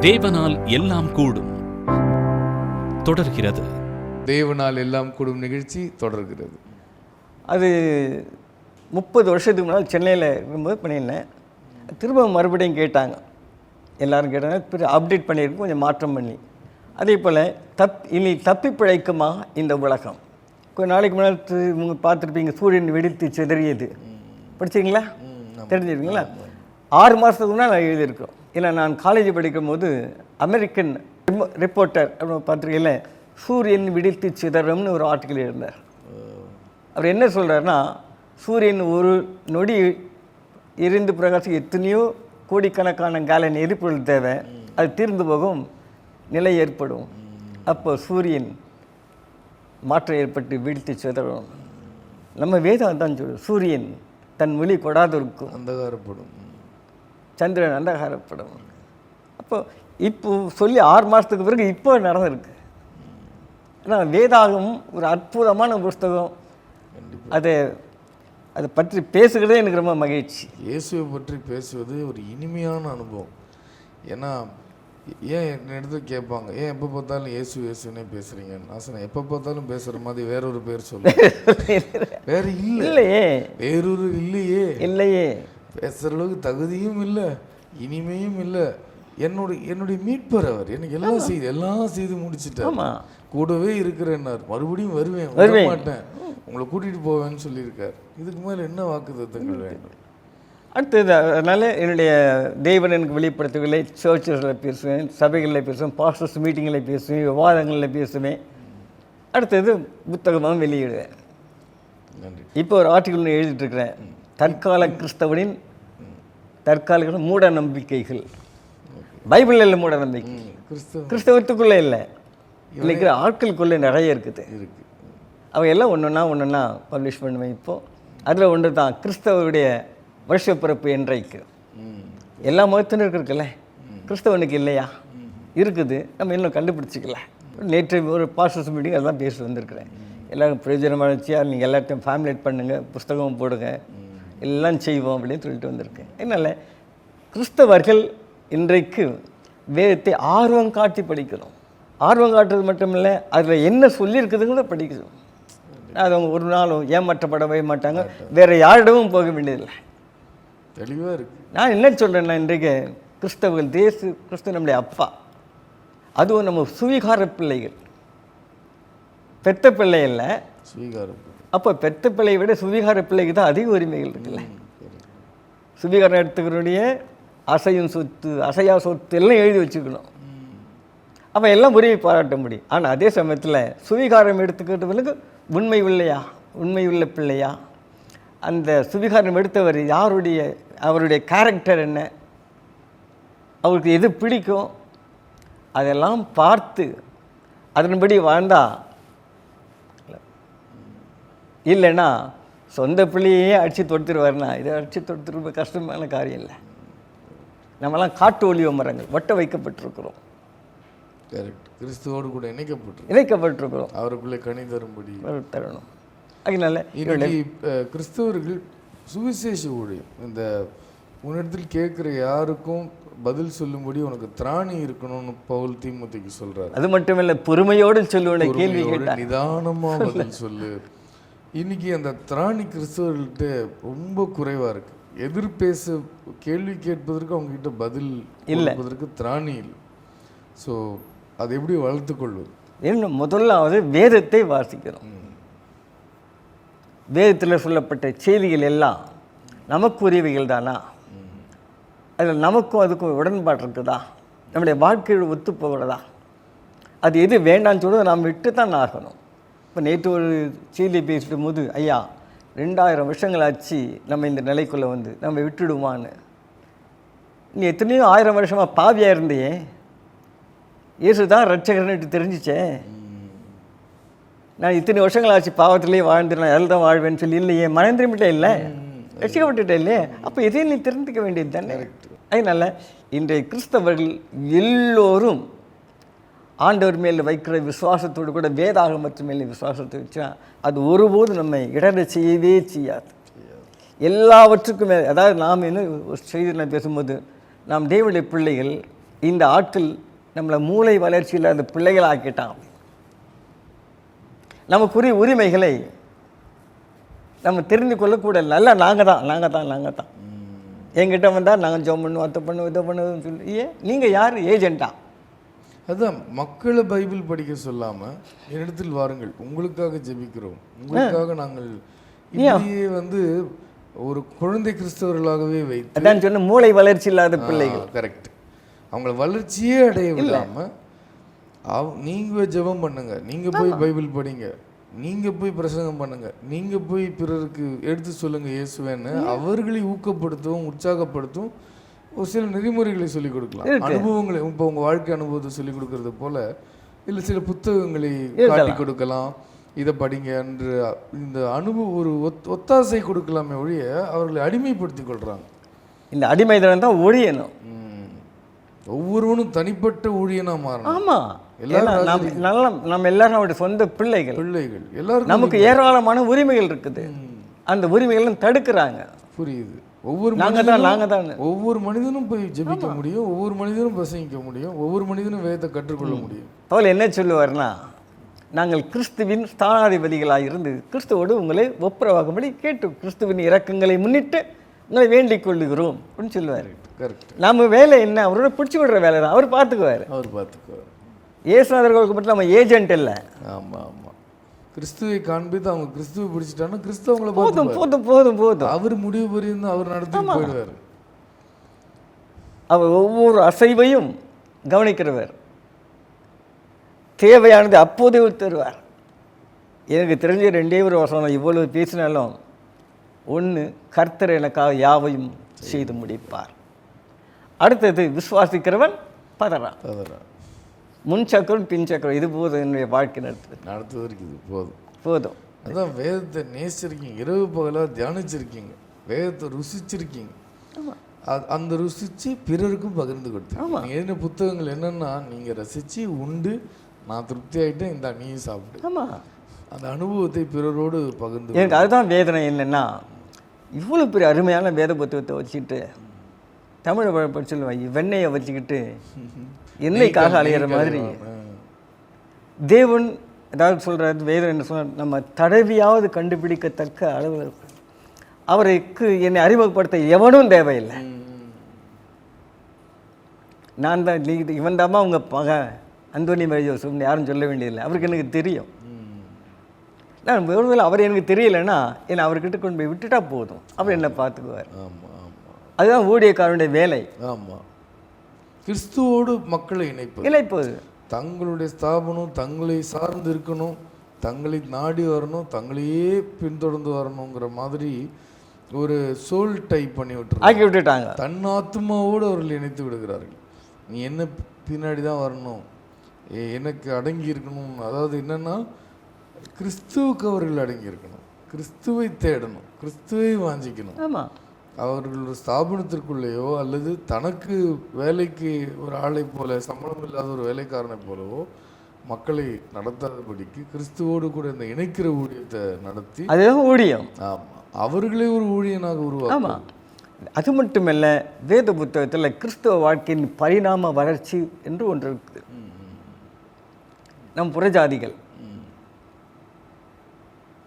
தேவனால் எல்லாம் கூடும் தொடர்கிறது. தேவனால் எல்லாம் கூடும் நிகழ்ச்சி தொடர்கிறது. அது 30 வருஷத்துக்கு முன்னால் சென்னையில் இருக்கும்போது பண்ணியிருந்தேன். திரும்ப மறுபடியும் கேட்டாங்க, எல்லோரும் கேட்டாங்க. பிறகு அப்டேட் பண்ணியிருக்கோம், கொஞ்சம் மாற்றம் பண்ணி. அதே போல் இனி தப்பி பிழைக்குமா இந்த உலகம். கொஞ்சம் நாளைக்கு முன்னாடி இவங்க பார்த்துருப்பீங்க, சூரியன் வெடித்து சிதறியது. படிச்சிங்களா? தெரிஞ்சிருக்கீங்களா? 6 மாதத்துக்கு முன்னால் நான் எழுதியிருக்கோம். ஏன்னா நான் காலேஜ் படிக்கும் போது அமெரிக்கன் ரிப்போர்ட்டர் அப்படின்னு பத்திரிகையில் சூரியன் வெடித்து சிதறம்னு ஒரு ஆர்டிக்கல் எழுந்தார். அவர் என்ன சொல்கிறாருன்னா, சூரியன் ஒரு நொடி எரிந்து பிரகாசம் எத்தனையோ கோடிக்கணக்கான கேலன் எரிபொருள் தேவை, அது தீர்ந்து போகும் நிலை ஏற்படும். அப்போ சூரியன் மாற்றம் ஏற்பட்டு வீழ்த்தி சிதறும். நம்ம வேதம் தான் சொல்லுவோம், சூரியன் தன் ஒளி கொடாதிருக்கும், அந்தகாரப்படும், சந்திரன் அந்தகாரப்படும். அப்போ இப்போ சொல்லி 6 மாதத்துக்கு பிறகு இப்போ நடந்திருக்கு. ஆனால் வேதாகம் ஒரு அற்புதமான புஸ்தகம். அதை பற்றி பேசுகிறதே எனக்கு ரொம்ப மகிழ்ச்சி. இயேசுவை பற்றி பேசுவது ஒரு இனிமையான அனுபவம். ஏன்னா ஏன் என் இடத்துல கேட்பாங்க, ஏன் எப்போ பார்த்தாலும் இயேசு இயேசுன்னே பேசுகிறீங்கன்னு. நான் சொன்னேன், எப்போ பார்த்தாலும் பேசுகிற மாதிரி வேறொரு பேர் சொல்லு. வேற இல்லையே, வேறொரு இல்லையே, பேசுகிற அளவுக்கு தகுதியும் இல்லை, இனிமையும் இல்லை. என்னுடைய மீட்பர் அவர். எனக்கு எல்லாம் செய்து முடிச்சுட்டேன், கூடவே இருக்கிறேன்னார். மறுபடியும் வருவேன், வர மாட்டேன், உங்களை கூட்டிகிட்டு போவேன்னு சொல்லியிருக்கார். இதுக்கு மேலே என்ன வாக்குத்தத்தங்கள் வேண்டும்? அடுத்தது, அதனால் என்னுடைய தேவன் எனக்கு வெளிப்படுத்தவில்லை. சர்ச்சஸில் பேசுவேன், சபைகளில் பேசுவேன், பாஸ்டர்ஸ் மீட்டிங்கில் பேசுவேன், விவாதங்களில் பேசுவேன். அடுத்தது புத்தகமாக வெளியிடுவேன். இப்போ ஒரு ஆர்டிக்கல் எழுதிட்டுருக்கிறேன், தற்கால கிறிஸ்தவனின் தற்கால மூட நம்பிக்கைகள். பைபிளில் இல்லை மூட நம்பிக்கை, கிறிஸ்தவத்துக்குள்ளே இல்லை, இல்லைக்கிற ஆட்களுக்குள்ளே நிறைய இருக்குது. அவங்க எல்லாம் ஒன்றுன்னா பப்ளிஷ் பண்ணுவேன். இப்போது அதில் ஒன்று தான் கிறிஸ்தவருடைய வருஷப்பிறப்பு என்றைக்கு. எல்லா மதத்தினருக்கும் இருக்குல்ல, கிறிஸ்தவனுக்கு இல்லையா? இருக்குது, நம்ம இன்னும் கண்டுபிடிச்சிக்கல. நேற்று ஒரு பாஸ்டர்ஸ் மீட்டிங் அதெல்லாம் பேசி வந்திருக்கிறேன். எல்லோரும் பிரயோஜனமானச்சியா, நீங்கள் எல்லாத்தையும் ஃபேமிலேட் பண்ணுங்கள், புஸ்தகம் போடுங்க, எல்லாம் செய்வோம் அப்படின்னு சொல்லிட்டு வந்திருக்கேன். அதனால் கிறிஸ்தவர்கள் இன்றைக்கு வேதத்தை ஆர்வம் காட்டி படிக்கணும். ஆர்வம் காட்டுறது மட்டும் இல்லை, அதில் என்ன சொல்லியிருக்குதுங்களோ படிக்கணும். அது அவங்க ஒரு நாளும் ஏமாற்றப்படவே மாட்டாங்க, வேறு யாரிடமும் போக வேண்டியதில்லை, தெளிவாக இருக்குது. நான் என்ன சொல்கிறேன்னா, இன்றைக்கு கிறிஸ்தவர்கள் கிறிஸ்துவ நம்முடைய அப்பா, அதுவும் நம்ம சுவீகார பிள்ளைகள், பெத்த பிள்ளை இல்லை, சுவீகாரம். அப்போ பெத்த பிள்ளையை விட சுவீகார பிள்ளைக்கு தான் அதிக உரிமைகள் இருக்குல்ல. சுவீகாரம் எடுத்துக்கிறோடைய அசையும் சொத்து, அசையா சொத்து எல்லாம் எழுதி வச்சுக்கணும். அப்போ எல்லாம் உரிமை பாராட்ட முடியும். ஆனால் அதே சமயத்தில் சுவீகாரம் எடுத்துக்கிட்டவனுக்கு உண்மை உள்ள பிள்ளையா, அந்த சுவீகாரம் எடுத்தவர் அவருடைய கேரக்டர் என்ன, அவருக்கு எது பிடிக்கும், அதெல்லாம் பார்த்து அதன்படி வாழ்ந்தா. இல்லைன்னா சொந்த பிள்ளையே அடித்து தொடுத்துருவாருன்னா, இதை அடித்து தொடுத்துருப்ப கஷ்டமான காரியம் இல்லை. நம்மலாம் காட்டு ஒலிவ மரங்கள் ஒட்ட வைக்கப்பட்டிருக்கிறோம். கிறிஸ்துவோடு கூட இணைக்கப்பட்டிருக்கிறோம். அவருக்குள்ளே கனி தரும்படி தரணும். அதனால கிறிஸ்தவர்கள் சுவிசேஷ ஊழியம், இந்த உன்னிடத்தில் கேட்குற யாருக்கும் பதில் சொல்லும்படி உனக்கு திராணி இருக்கணும்னு பவுல் தீமோத்தேயுக்கு சொல்றாரு. அது மட்டும் இல்லை, பொறுமையோடு சொல்லுவேன், கேள்வி நிதானமா பதில் சொல்லு. இன்னைக்கு அந்த திராணி கிறிஸ்தவர்கள்ட்ட ரொம்ப குறைவா இருக்கு. கேள்வி கேட்பதற்கு அவங்க கிட்ட பதில் இல்லைப்பதற்கு திராணி இல்லை. ஸோ அதை எப்படி வளர்த்து கொள்வது? இன்னும் முதலாவது வேதத்தை வாசிக்கிறோம். வேதத்தில் சொல்லப்பட்ட செய்திகள் எல்லாம் நமக்குரியவைகள் தானா? அதில் நமக்கும் அதுக்கும் உடன்பாடு இருக்குதா? நம்முடைய வாழ்க்கையில் ஒத்து போகிறதா? அது எது வேண்டான்னு சொல்கிறது நாம் விட்டு தான் ஆகணும். இப்போ நேற்று ஒரு செய்தியை பேசிடும் போது, ஐயா 2000 வருஷங்கள் ஆச்சு நம்ம இந்த நிலைக்குள்ளே வந்து நம்ம விட்டுடுவான்னு. நீ எத்தனையோ 1000 வருஷமாக பாவியாக இருந்தியே, இயேசு தான் ரட்சகர்னுட்டு தெரிஞ்சிச்சே. நான் இத்தனை வருஷங்கள் ஆச்சு பாவத்திலே வாழ்ந்து நான் அதில் தான் வாழ்வேன்னு சொல்லி இல்லையே, மனம் திரும்பிட்டே இல்லை, ரட்சிக்கப்பட்டுட்டே இல்லையே. அப்போ எதையும் நீ தெரிஞ்சுக்க வேண்டியது தானே. அதனால் இன்றைய கிறிஸ்தவர்கள் எல்லோரும் ஆண்டவர் மேலே வைக்கிற விசுவாசத்தோடு கூட வேதாகமத்து மேலே விசுவாசத்தை வச்சா அது ஒருபோது நம்மை இடர செய்யவே செய்யாது. எல்லாவற்றுக்குமே, அதாவது நாம் இன்னும் ஒரு செய்தி நான் பேசும்போது, நாம் தேவனுடைய பிள்ளைகள், இந்த ஆட்கள் நம்மளை மூளை வளர்ச்சி இல்லாத பிள்ளைகள் ஆக்கிட்டான். நமக்குரிய உரிமைகளை நம்ம தெரிந்து கொள்ளக்கூடாது. நல்லா நாங்கள் தான் என்கிட்ட வந்தால் நாங்கள் ஜோம் பண்ணுவோம், அதை பண்ணுவோம், இதை பண்ணுவோம்னு சொல்லி. ஏன் நீங்கள் யார்? ஏஜென்ட்டா? அதுதான் மக்களை பைபிள் படிக்க சொல்லாமல் என்னிடத்தில் வாருங்கள், உங்களுக்காக ஜெபிக்கிறோம், உங்களுக்காக நாங்கள் இப்படியே வந்து ஒரு குழந்தை கிறிஸ்தவர்களாகவே வைத்து. அதான் சொன்ன மூளை வளர்ச்சி இல்லாத பிள்ளைகள். கரெக்ட். அவங்கள வளர்ச்சியே அடைய விடாமல் நீங்க ஜெபம் பண்ணுங்க, நீங்க போய் பைபிள் படிங்க, நீங்க போய் பிரசங்கம் பண்ணுங்க, நீங்க போய் பிறருக்கு எடுத்து சொல்லுங்க இயேசுவேன்னு அவர்களை ஊக்கப்படுத்தவும் உற்சாகப்படுத்தும் ஒரு சில நெறிமுறைகளை சொல்லிக் கொடுக்கலாம். அனுபவங்களை இப்போ உங்க வாழ்க்கை அனுபவத்தை சொல்லிக் கொடுக்கறது போல இல்லை சில புத்தகங்களை காட்டி கொடுக்கலாம், இதை படிங்க என்று இந்த அனுபவம் ஒரு ஒத்தாசை கொடுக்கலாமே ஒழிய அவர்களை அடிமைப்படுத்தி கொள்றாங்க. இந்த அடிமைதனம் தான் ஒழியணும். ஒவ்வொருவனும் தனிப்பட்ட ஊழியனா மாறணும். ஆமாம், நம்ம எல்லாரும் அவருடைய சொந்த பிள்ளைகள். எல்லாரும் நமக்கு ஏராளமான உரிமைகள் இருக்குது. அந்த உரிமைகளும் தடுக்கிறாங்க. புரியுது. ஒவ்வொரு மனிதனும் போய் ஜெபிக்க முடியும், ஒவ்வொரு மனிதனும் பிரசங்கிக்க முடியும், ஒவ்வொரு மனிதனும் வேதத்தை கற்றுக்கொள்ள முடியும். பவுல் என்ன சொல்லுவார்னா, நாங்கள் கிறிஸ்துவின் ஸ்தானாதிபதிகளாக இருந்து கிறிஸ்துவோடு உங்களை ஒப்புரவாகும்படி கேட்டு கிறிஸ்துவின் இரக்கங்களை முன்னிட்டு உங்களை வேண்டிக் கொள்ளுகிறோம் அப்படின்னு சொல்லுவார். கரெக்ட். நம்ம வேலை என்ன? அவரோட பிடிச்சி விடுற வேலை தான். அவர் பார்த்துக்குவார். இயேசுநாதர்களுக்கு மட்டும் நம்ம ஏஜென்ட் இல்லை. ஆமாம் ஆமாம். கிறிஸ்துவை காண்பித்து அவங்க கிறிஸ்துவை பிடிச்சிட்டாங்கன்னா கிறிஸ்துவ அவங்கள போதும் போதும் போதும் போதும். அவர் முடிவு புரிந்து அவர் நடத்தி போயிடுவார். அவர் ஒவ்வொரு அசைவையும் கவனிக்கிறவர். தேவையானது அப்போதே தருவார். எனக்கு தெரிஞ்ச 2 வருஷம் இவ்வளவு பேசினாலும் ஒன்று, கர்த்தர் எனக்காக யாவையும் செய்து முடிப்பார். அடுத்தது, விசுவாசிக்கிறவன் பதறான். முன் சக்கரம் பின் சக்கரம், இது போதும் என்னுடைய வாழ்க்கை நடத்துவதற்கு இது போதும் போதும். அதான் வேதத்தை நேசிச்சிருக்கீங்க, இரவு பகலாக தியானிச்சிருக்கீங்க, வேதத்தை ருசிச்சிருக்கீங்க, அந்த ருசிச்சு பிறருக்கும் பகிர்ந்து கொடுத்தீங்க. நீங்கள் எழுதின புத்தகங்கள் என்னென்னா, நீங்கள் ரசித்து உண்டு நான் திருப்தி ஆகிட்டேன், இந்த நீயும் சாப்பிட்டு. ஆமாம், அந்த அனுபவத்தை பிறரோடு பகிர்ந்து. எனக்கு அதுதான் வேதனை. என்னென்னா, இவ்வளோ பெரிய அருமையான வேத புத்தகத்தை வச்சுக்கிட்டு தமிழை படிச்சு வெண்ணையை வச்சுக்கிட்டு எண்ணெய்க்காக அலையிற மாதிரி தேவன் ஏதாவது சொல்கிறாரு. வேதம் என்ன சொன்ன, நம்ம தடவியாவது கண்டுபிடிக்கத்தக்க அளவில் அவருக்கு என்னை அறிமுகப்படுத்த எவனும் தேவையில்லை. நான் தான் இவன் தாமா உங்கள் அந்தோனி மேரி ஜோசப்னு யாரும் சொல்ல வேண்டியதில்லை. அவருக்கு எனக்கு தெரியும். நான் ஒருவேளை அவர் எனக்கு தெரியலைன்னா என்னை அவர்கிட்ட கொண்டு போய் விட்டுட்டா போதும், அவர் என்னை பார்த்துக்குவார். அதுதான் ஊழியக்காரனுடைய வேலை. ஆமாம், கிறிஸ்துவோடு மக்களை இணைப்பது. தங்களுடைய ஸ்தாபனம் தங்களை சார்ந்து இருக்கணும், தங்களை நாடி வரணும், தங்களையே பின்தொடர்ந்து வரணுங்கிற மாதிரி ஒரு சோல் டைப் பண்ணி விட்டுட்டாங்க. தன் ஆத்மாவோடு அவர்கள் இணைத்து விடுகிறார்கள். நீ என்ன பின்னாடி தான் வரணும், எனக்கு அடங்கி இருக்கணும். அதாவது என்னென்னா, கிறிஸ்துவுக்கு அவர்கள் அடங்கி இருக்கணும், கிறிஸ்துவை தேடணும், கிறிஸ்துவை வாஞ்சிக்கணும். ஆமாம், அவர்கள் ஒரு ஸ்தாபனத்திற்குள்ளேயோ அல்லது தனக்கு வேலைக்கு ஒரு ஆளை போல, சம்பளம் இல்லாத ஒரு வேலைக்காரனை போலவோ மக்களை நடத்தாதபடிக்கு கிறிஸ்துவோடு கூட இந்த இணைக்கிற ஊழியத்தை நடத்தி, அதுதான் ஊழியம். ஆமாம், அவர்களே ஒரு ஊழியனாக உருவாக்கும். ஆமாம், அது மட்டுமல்ல, வேத புத்தகத்தில் கிறிஸ்துவ வாழ்க்கையின் பரிணாம வளர்ச்சி என்று ஒன்று இருக்குது. நம் புறஜாதிகள்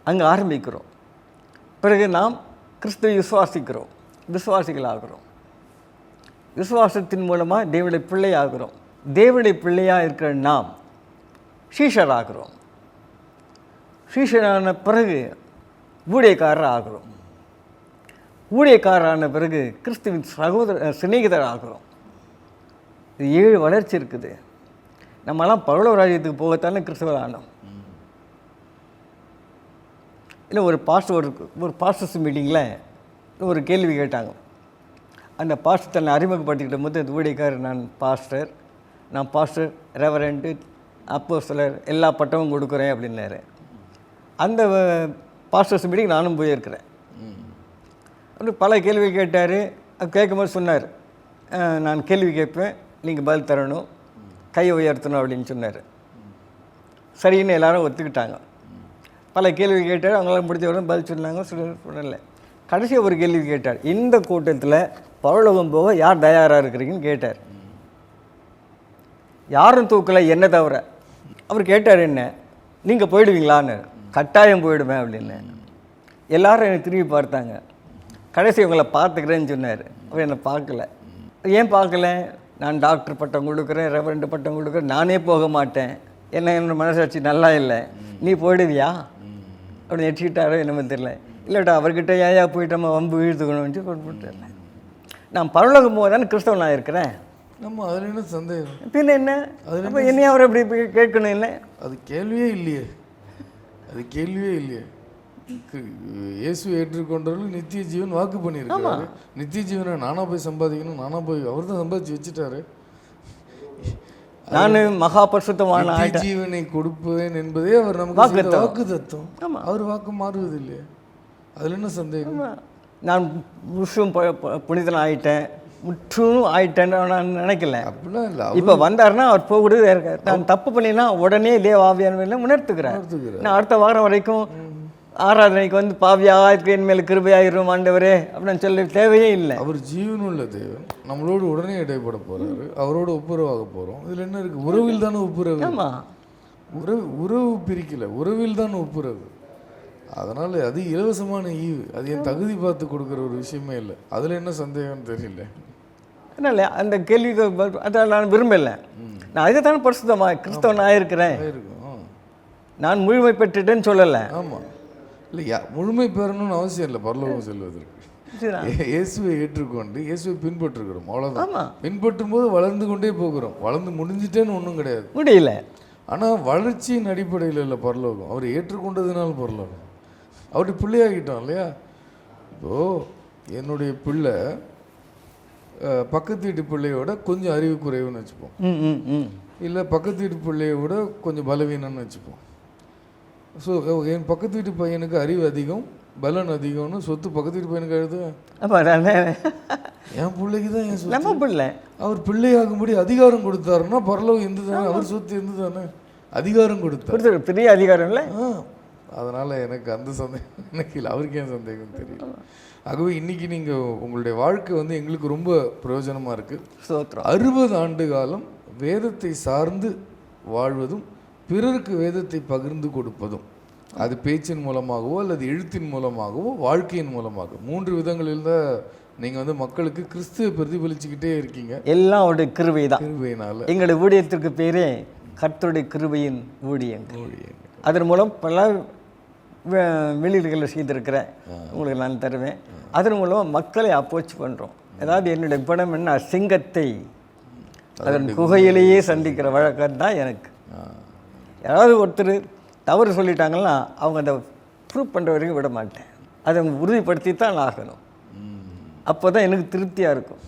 அங்கே ஆரம்பிக்கிறோம், பிறகு நாம் கிறிஸ்துவை விசுவாசிக்கிறோம், விசுவாசிகள் ஆகிறோம், விசுவாசத்தின் மூலமாக தேவனுடைய பிள்ளை ஆகிறோம், தேவனுடைய பிள்ளையாக இருக்கிற நாம் சீஷர் ஆகிறோம், சீஷரான பிறகு ஊழியக்காரர் ஆகிறோம், ஊழியக்காரரான பிறகு கிறிஸ்துவின் சிநேகிதர் ஆகிறோம். இது 7 வளர்ச்சி இருக்குது. நம்மலாம் பரலோக ராஜ்யத்துக்கு போகத்தானே கிறிஸ்துவர் ஆனோம். இல்லை, ஒரு பாஸ்டர்ஸ் மீட்டிங்கில் ஒரு கேள்வி கேட்டாங்க. அந்த பாஸ்டர் தன்னை அறிமுகப்படுத்திக்கிட்ட போது, அந்த ஊழியக்காரர் நான் பாஸ்டர் ரெவரண்ட்டு அப்போஸ்தலர் எல்லா பட்டமும் கொடுக்குறேன் அப்படின்னாரு. அந்த பாஸ்டர்ஸ் மீட்டிங் நானும் போயிருக்கிறேன். அப்படி பல கேள்வி கேட்டார். கேட்கும்போது சொன்னார், நான் கேள்வி கேட்பேன், நீங்கள் பதில் தரணும், கையை உயர்த்தணும் அப்படின்னு சொன்னார். சரின்னு எல்லாரும் ஒத்துக்கிட்டாங்க. பல கேள்வி கேட்டார், அவங்களால முடிஞ்சவரும் பதில் சொன்னாங்க, சொல்லலை. கடைசியாக ஒரு கேள்வி கேட்டார், இந்த கூட்டத்தில் பரலோகம் போக யார் தயாராக இருக்கிறீங்கன்னு கேட்டார். யாரும் தூக்கலை என்ன தவிர. அவர் கேட்டார், என்ன நீங்கள் போயிடுவீங்களான்னு. கட்டாயம் போயிடுவேன் அப்படின்னு. எல்லாரும் என்னை திரும்பி பார்த்தாங்க. கடைசி உங்களை பார்த்துக்கிறேன்னு சொன்னார். அவர் என்னை பார்க்கல. ஏன் பார்க்கல? நான் டாக்டர் பட்டம் கொடுக்குறேன், ரெவரண்ட் பட்டம் கொடுக்குறேன், நானே போக மாட்டேன், என்னோட மனசாட்சி நல்லா இல்லை, நீ போயிடுவியா அப்படி நெச்சிக்கிட்டாரோ என்னமோ தெரியல. இல்லைட்டா அவர்கிட்ட ஏயா போயிட்டு நம்ம வம்பு இழுத்துக்கணும்னு போட்டுல. நான் பரலோகம் போக தானே கிறிஸ்தவனாக இருக்கிறேன். நம்ம அதில் என்ன சந்தேகம்? பின்ன என்ன? அப்போ என்னையும் அவர் அப்படி கேட்கணும் இல்லை? அது கேள்வியே இல்லையே, அது கேள்வியே இல்லையே. இயேசு ஏற்றுக்கொண்டவர்கள் நித்திய ஜீவன் வாக்கு பண்ணியிருக்காரு. நித்திய ஜீவனை நானா போய் சம்பாதிக்கணும், நானா போய் அவர் தான் சம்பாதிச்சு வச்சுட்டாரு. நான் மகா பரிசுத்தமான ஜீவனை கொடுப்பேன் என்பதே அவர் நமக்கு வாக்கு தத்துவம். அவர் வாக்கு மாறுவது இல்லையே, அதுல என்ன சந்தேகம்? நான் முற்றும் புனிதன் ஆயிட்டேன், முற்றும் ஆயிட்டேன்னு நான் நினைக்கல. அப்படிலாம் இல்லை. இப்போ வந்தாருன்னா அவர் போகக்கூடாது இருக்கார். நான் தப்பு பண்ணினா உடனே ஆவியான உணர்த்துக்கிறேன். நான் அடுத்த வாரம் வரைக்கும் ஆராதனைக்கு வந்து பாவியாக என் மேல் கிருபையாயிரும் ஆண்டவரே அப்படின்னு சொல்ல தேவையே இல்லை. அவர் ஜீவனுள்ள தேவன், நம்மளோடு உடனே இடைப்பட போறாரு, அவரோட ஒப்புரவாக போறோம். இதுல என்ன இருக்கு? உறவில் தானே ஒப்புரவு. உறவு பிரிக்கல, உறவில் தான் ஒப்புரவு. அதனால அது இலவசமான ஈவு, அது என் தகுதி பார்த்து கொடுக்குற ஒரு விஷயமே இல்லை. அதுல என்ன சந்தேகம்னு தெரியல. அதனால அந்த கேள்விக்கு அதை நான் விரும்பலை. நான் அதை தானே பரிசுத்தமாக கிறிஸ்தவன் ஆயிருக்கிறேன். நான் முழுமை பெற்றுட்டேன்னு சொல்லலை. ஆமாம், இல்லை முழுமை பெறணும்னு அவசியம் இல்லை பரலோகம் செல்வதற்கு. இயேசுவை ஏற்றுக்கொண்டு இயேசுவை பின்பற்றுகிறோம், அவ்வளோதான். பின்பற்றும் போது வளர்ந்து கொண்டே போகிறோம். வளர்ந்து முடிஞ்சிட்டேன்னு ஒன்றும் கிடையாது, முடியல. ஆனால் வளர்ச்சியின் அடிப்படையில் இல்லை பரலோகம். அவர் ஏற்றுக்கொண்டதுனால பரலோகம். அவருடைய பிள்ளையாகிட்டோம் இல்லையா? இப்போது என்னுடைய பிள்ளை பக்கத்து வீட்டு பிள்ளையோட கொஞ்சம் அறிவு குறைவுன்னு வச்சுப்போம், இல்லை பக்கத்து வீட்டு பிள்ளையோட கொஞ்சம் பலவீனம்னு வச்சுப்போம். ஸோ என் பக்கத்து வீட்டு பையனுக்கு அறிவு அதிகம், பலன் அதிகம்னு சொத்து பக்கத்து வீட்டு பையனுக்கு எழுதுவேன். என் பிள்ளைக்கு தான் என் சொத்து. பிள்ளை அவர் பிள்ளையாகும்படி அதிகாரம் கொடுத்தாருன்னா பரலோகம் எந்த தானே, அவர் சொத்து எந்த தானே, அதிகாரம் கொடுத்தாரு, பெரிய அதிகாரம் இல்லை. அதனால் எனக்கு அந்த சந்தேகம் எனக்கு இல்லை. அவருக்கு ஏன் சந்தேகம் தெரியல. ஆகவே இன்றைக்கி நீங்கள் உங்களுடைய வாழ்க்கை வந்து எங்களுக்கு ரொம்ப பிரயோஜனமாக இருக்குது. 60 ஆண்டு காலம் வேதத்தை சார்ந்து வாழ்வதும் பிறருக்கு வேதத்தை பகிர்ந்து கொடுப்பதும், அது பேச்சின் மூலமாகவோ அல்லது எழுத்தின் மூலமாகவோ வாழ்க்கையின் மூலமாக 3 விதங்களில் தான் நீங்கள் வந்து மக்களுக்கு கிறிஸ்துவை பிரதிபலிச்சுக்கிட்டே இருக்கீங்க. எல்லாம் அவருடைய கிருபை தான். கிருபையினால் எங்களுடைய ஊழியத்திற்கு பேரே கர்த்தருடைய கிருபையின் ஊழியங்கள். அதன் மூலம் பல வெளியீடுகளை செய்திருக்கிறேன், உங்களுக்கு நான் தருவேன். அதன் மூலம் மக்களை அப்ரோச் பண்ணுறோம். அதாவது என்னுடைய படம் என்ன, சிங்கத்தை அதன் குகையிலேயே சந்திக்கிற வழக்கம் தான் எனக்கு. யாராவது ஒருத்தர் தவறு சொல்லிட்டாங்கன்னா அவங்க அதை ப்ரூவ் பண்ணுற வரைக்கும் விட மாட்டேன். அதை உறுதிப்படுத்தி தான் ஆகணும். அப்போ தான் எனக்கு திருப்தியாக இருக்கும்.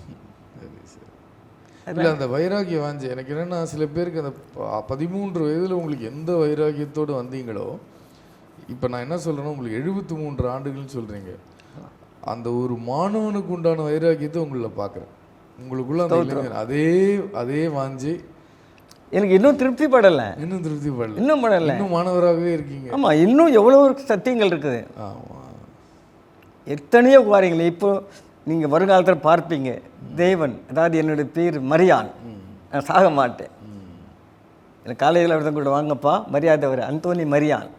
இல்லை, அந்த வைராகிய வாஞ்சி எனக்கு என்னென்னா, சில பேருக்கு அந்த 13 வயதில் உங்களுக்கு எந்த வைராகியத்தோடு வந்தீங்களோ, இப்போ நான் என்ன சொல்கிறேன்னா, உங்களுக்கு 73 ஆண்டுகள்னு சொல்கிறீங்க. அந்த ஒரு மாணவனுக்கு உண்டான வைராகியத்தை உங்களில் பார்க்குறேன். உங்களுக்குள்ள அந்த இளைஞர் அதே வாஞ்சி எனக்கு இன்னும் திருப்தி படலை. இன்னும் திருப்தி படலை, இன்னும் படலை. இன்னும் மாணவராகவே இருக்கீங்க. ஆமாம், இன்னும் எவ்வளோ சத்தியங்கள் இருக்குது. ஆமாம், எத்தனையோ காரியங்கள். இப்போ நீங்கள் வருங்காலத்தில் பார்ப்பீங்க. தேவன், அதாவது என்னுடைய பேர் மரியான், நான் சாக மாட்டேன். எனக்கு காலேஜில் ஒருத்தன் கூட வாங்கப்பா மரியாதை வர அந்தோனி மரியான்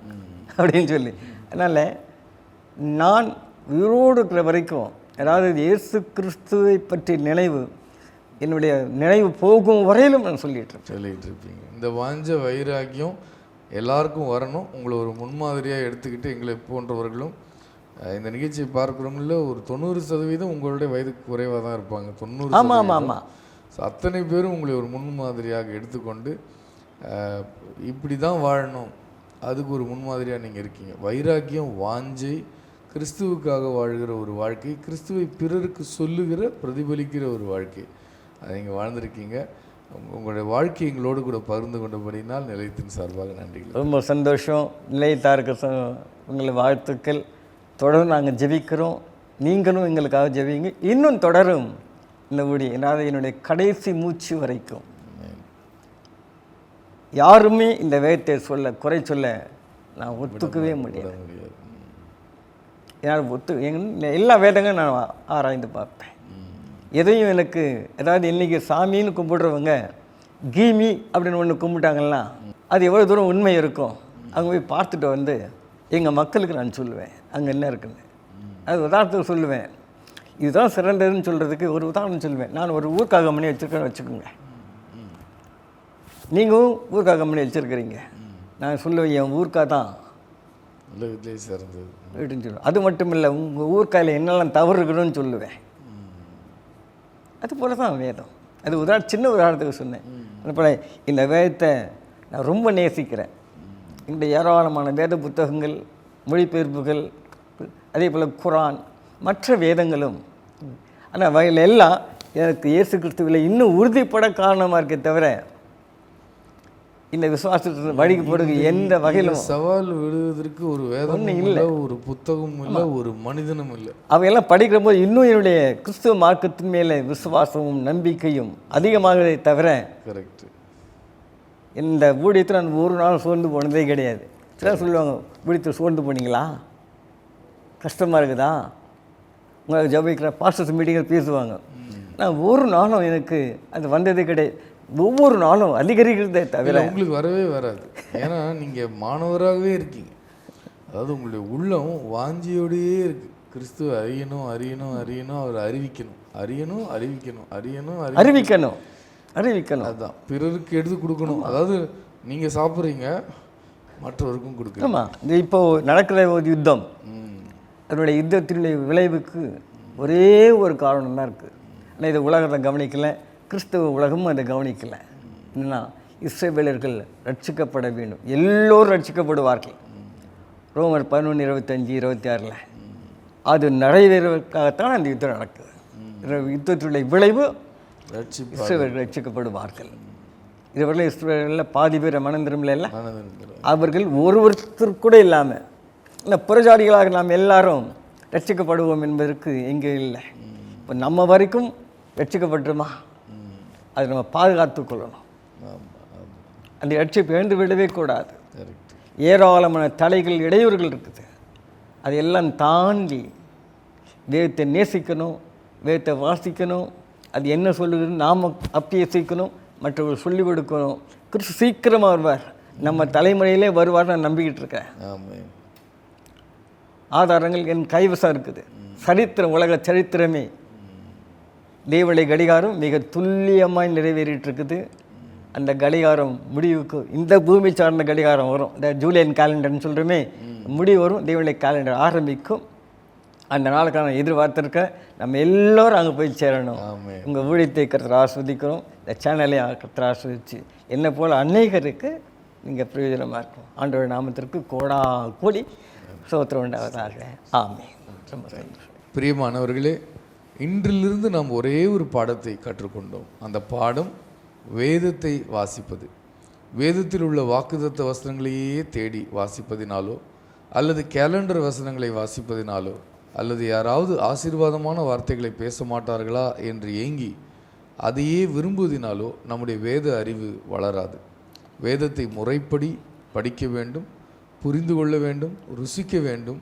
அப்படின்னு சொல்லி. அதனால் நான் உயிரோடு இருக்கிற வரைக்கும், அதாவது இயேசு கிறிஸ்துவை பற்றி நினைவு என்னுடைய நினைவு போகும் வரையிலும் நான் சொல்லிட்டு இருப்பீங்க. இந்த வாஞ்ச வைராக்கியம் எல்லாருக்கும் வரணும். உங்களை ஒரு முன்மாதிரியாக எடுத்துக்கிட்டு எங்களை போன்றவர்களும் இந்த நிகழ்ச்சியை பார்க்குறவங்கள ஒரு 90% உங்களுடைய வயதுக்கு குறைவாக தான் இருப்பாங்க. 90. ஆமாம் ஆமாம். ஸோ அத்தனை பேரும் உங்களை ஒரு முன்மாதிரியாக எடுத்துக்கொண்டு இப்படி தான் வாழணும், அதுக்கு ஒரு முன்மாதிரியாக நீங்கள் இருக்கீங்க. வைராக்கியம், வாஞ்சை, கிறிஸ்துவுக்காக வாழ்கிற ஒரு வாழ்க்கை, கிறிஸ்துவை பிறருக்கு சொல்லுகிற பிரதிபலிக்கிற ஒரு வாழ்க்கை, அதை நீங்கள் வாழ்ந்திருக்கீங்க. உங்களுடைய வாழ்க்கை எங்களோடு கூட பகிர்ந்து கொண்டபடினால் நிலையத்தின் சார்பாக நன்றிகள். ரொம்ப சந்தோஷம். நிலையத்தாருக்கு உங்களை வாழ்த்துக்கள். தொடர்ந்து நாங்கள் ஜெபிக்கிறோம், நீங்களும் எங்களுக்காக ஜெபிங்க. இன்னும் தொடரும் இந்த ஊடி, அதாவது என்னுடைய கடைசி மூச்சு வரைக்கும் யாருமே இந்த வேதத்தை குறை சொல்ல நான் ஒத்துக்கவே முடியாது. ஏன்னா எல்லா வேதங்களும் நான் ஆராய்ந்து பார்ப்பேன். எதையும் எனக்கு, அதாவது இன்றைக்கி சாமின்னு கும்பிடுறவங்க கீமி அப்படின்னு ஒன்று கும்பிட்டாங்கன்னா அது எவ்வளோ தூரம் உண்மை இருக்கும். அங்கே போய் பார்த்துட்டு வந்து எங்கள் மக்களுக்கு நான் சொல்லுவேன் அங்கே என்ன இருக்குன்னு. அது உதாரணத்துக்கு சொல்லுவேன். இதுதான் சிறந்ததுன்னு சொல்கிறதுக்கு ஒரு உதாரணம் சொல்லுவேன். நான் ஒரு ஊர்க்கா கம்பெனி வச்சுருக்கேன்னு வச்சுக்கோங்க. நீங்களும் ஊர்க்கா கம்பெனி வச்சுருக்கிறீங்க. நான் சொல்லுவேன் என் ஊர்க்கா தான் உலகத்திலே சிறந்தது அப்படின்னு சொல்லுவேன். அது மட்டும் இல்லை, உங்கள் ஊர்க்காயில் என்னெல்லாம் தவறு இருக்குன்னு சொல்லுவேன். அது போல தான் வேதம். அது சின்ன உதாரணத்துக்கு சொன்னேன். அதுபோல் இந்த வேதத்தை நான் ரொம்ப நேசிக்கிறேன். இந்த ஏராளமான வேத புத்தகங்கள், மொழிபெயர்ப்புகள், அதே போல் குரான், மற்ற வேதங்களும். ஆனால் வகையில் எல்லாம் எனக்கு இயேசு கிறிஸ்துவில் இன்னும் உறுதிப்பட காரணமாக இருக்கே தவிர இந்த விசுவாசத்தை வழிக்கு போடுறது எந்த வகையிலும் சவால் விடுவதற்கு ஒரு வேதம் இல்லை, ஒரு புத்தகமும் இல்லை, ஒரு மனிதனும் இல்லை. அவையெல்லாம் படிக்கிற போது இன்னும் என்னுடைய கிறிஸ்துவ மார்க்கத்தின் மேலே விசுவாசமும் நம்பிக்கையும் அதிகமாகவே தவிர கரெக்ட். இந்த ஊழியத்தில் நான் ஒரு நாள் சோர்ந்து போனதே கிடையாது. சிலர் சொல்லுவாங்க, ஊழியத்தில் சோர்ந்து போனீங்களா, கஷ்டமாக இருக்குதா, உங்களுக்கு ஜபிக்கிற பாஸ்டர்ஸ் மீட்டிங்கில் பேசுவாங்க. நான் ஒரு நாளும் எனக்கு அது வந்ததே கிடையாது. ஒவ்வொரு நாளும் அதிகரிக்கிறதே தவிர உங்களுக்கு வரவே வராது. ஏன்னா நீங்கள் மாணவராகவே இருக்கீங்க. அதாவது உங்களுடைய உள்ளம் வாஞ்சியோடையே இருக்குது. கிறிஸ்துவ அறியணும் அறியணும் அறியணும், அவர் அறிவிக்கணும் அறியணும் அறிவிக்கணும் அறியணும் அறிவிக்கணும் அறிவிக்கணும். அதுதான் பிறருக்கு எடுத்து கொடுக்கணும். அதாவது நீங்கள் சாப்பிட்றீங்க, மற்றவருக்கும் கொடுக்கணும். ஆமாம். இது இப்போது நடக்கிற ஒரு யுத்தம், அதனுடைய யுத்தத்தினுடைய விளைவுக்கு ஒரே ஒரு காரணம் தான் இருக்குது. ஆனால் இதை உலகத்தை கவனிக்கலை, கிறிஸ்தவ உலகமும் அதை கவனிக்கலை. என்னன்னா, இஸ்ரவேலர்கள் ரட்சிக்கப்பட வேண்டும், எல்லோரும் ரட்சிக்கப்படுவார்கள். ரோமர் 11:25-26 அது நிறைவேறுவதற்காகத்தான் அந்த யுத்தம் நடக்குது. யுத்தத்தினுடைய விளைவு இஸ்ரவேலர்கள் ரட்சிக்கப்படுவார்கள். இதுவரையில் இஸ்ரவேலில் பாதி பேர் மனம் திரும்பல. அவர்கள் ஒருத்தர் கூட இல்லாமல் இந்த புறஜாதிகளாக நாம் எல்லாரும் ரட்சிக்கப்படுவோம் என்பதற்கு எங்கே இல்லை. இப்போ நம்ம வரைக்கும் ரட்சிக்கப்பட்டுருமா, அதை நம்ம பாதுகாத்து கொள்ளணும். அந்த ரட்சிப்பு எழுந்து விடவே கூடாது. ஏராளமான தடைகள், இடையூறுகள் இருக்குது. அதையெல்லாம் தாண்டி வேதத்தை நேசிக்கணும், வேதத்தை வாசிக்கணும், அது என்ன சொல்லுதுன்னு நாம் அப்பியசிக்கணும், மற்றவர்கள் சொல்லிக் கொடுக்கணும். கிறிஸ்து சீக்கிரமாக வருவார், நம்ம தலைமுறையிலே வருவார் நான் நம்பிக்கிட்டு இருக்கேன். ஆதாரங்கள் என் கைவசம் இருக்குது. சரித்திரம், உலக சரித்திரமே தேவனுடைய கடிகாரம் மிக துல்லியமாய் நிறைவேறிட்டு இருக்குது. அந்த கடிகாரம் முடிவுக்கு இந்த பூமி சார்ந்த கடிகாரம் வரும். இந்த ஜூலியன் கேலண்டர்னு சொல்கிறோமே, முடிவு வரும், தேவனுடைய கேலண்டர் ஆரம்பிக்கும். அந்த நாளுக்கான எதிர்பார்த்திருக்க நம்ம எல்லோரும் அங்கே போய் சேரணும். உங்கள் ஊழியத்தை கருத்தர் ஆஸ்வதிக்கிறோம், இந்த சேனலை கருத்தர் ஆஸ்வதிச்சு என்னை போல் அநேகருக்கு நீங்கள் பிரயோஜனமாக இருக்கும். ஆண்டவருடைய நாமத்திற்கு கோடா கோடி சோத்திரம் உண்டாவதாக. ஆமே. ரொம்ப சந்தோஷம். பிரியமானவர்களே, இன்றிலிருந்து நாம் ஒரே ஒரு பாடத்தை கற்றுக்கொண்டோம். அந்த பாடம் வேதத்தை வாசிப்பது. வேதத்தில் உள்ள வாக்குத்தத்த வசனங்களையே தேடி வாசிப்பதினாலோ, அல்லது கேலண்டர் வசனங்களை வாசிப்பதினாலோ, அல்லது யாராவது ஆசீர்வாதமான வார்த்தைகளை பேச மாட்டார்களா என்று ஏங்கி அதையே விரும்புவதினாலோ நம்முடைய வேத அறிவு வளராது. வேதத்தை முறைப்படி படிக்க வேண்டும், புரிந்து கொள்ள வேண்டும், ருசிக்க வேண்டும்,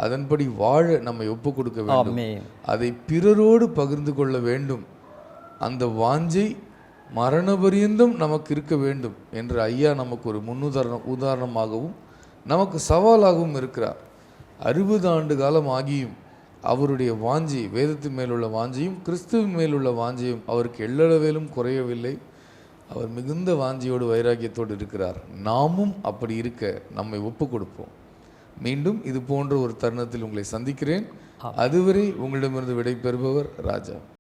அதன்படி வாழ நம்மை ஒப்பு கொடுக்க வேண்டும், அதை பிறரோடு பகிர்ந்து கொள்ள வேண்டும். அந்த வாஞ்சை மரணபரியந்தம் நமக்கு இருக்க வேண்டும் என்று ஐயா நமக்கு ஒரு உதாரணமாகவும் நமக்கு சவாலாகவும் இருக்கிறார். 60 ஆண்டு காலம் ஆகியும் அவருடைய வாஞ்சி, வேதத்தின் மேலுள்ள வாஞ்சியும் கிறிஸ்துவின் மேலுள்ள வாஞ்சியும் அவருக்கு எள்ளளவேலும் குறையவில்லை. அவர் மிகுந்த வாஞ்சியோடு வைராக்கியத்தோடு இருக்கிறார். நாமும் அப்படி இருக்க நம்மை ஒப்பு கொடுப்போம். மீண்டும் இது போன்ற ஒரு தருணத்தில் உங்களை சந்திக்கிறேன். அதுவரை உங்களிடமிருந்து விடை பெறுபவர் ராஜா.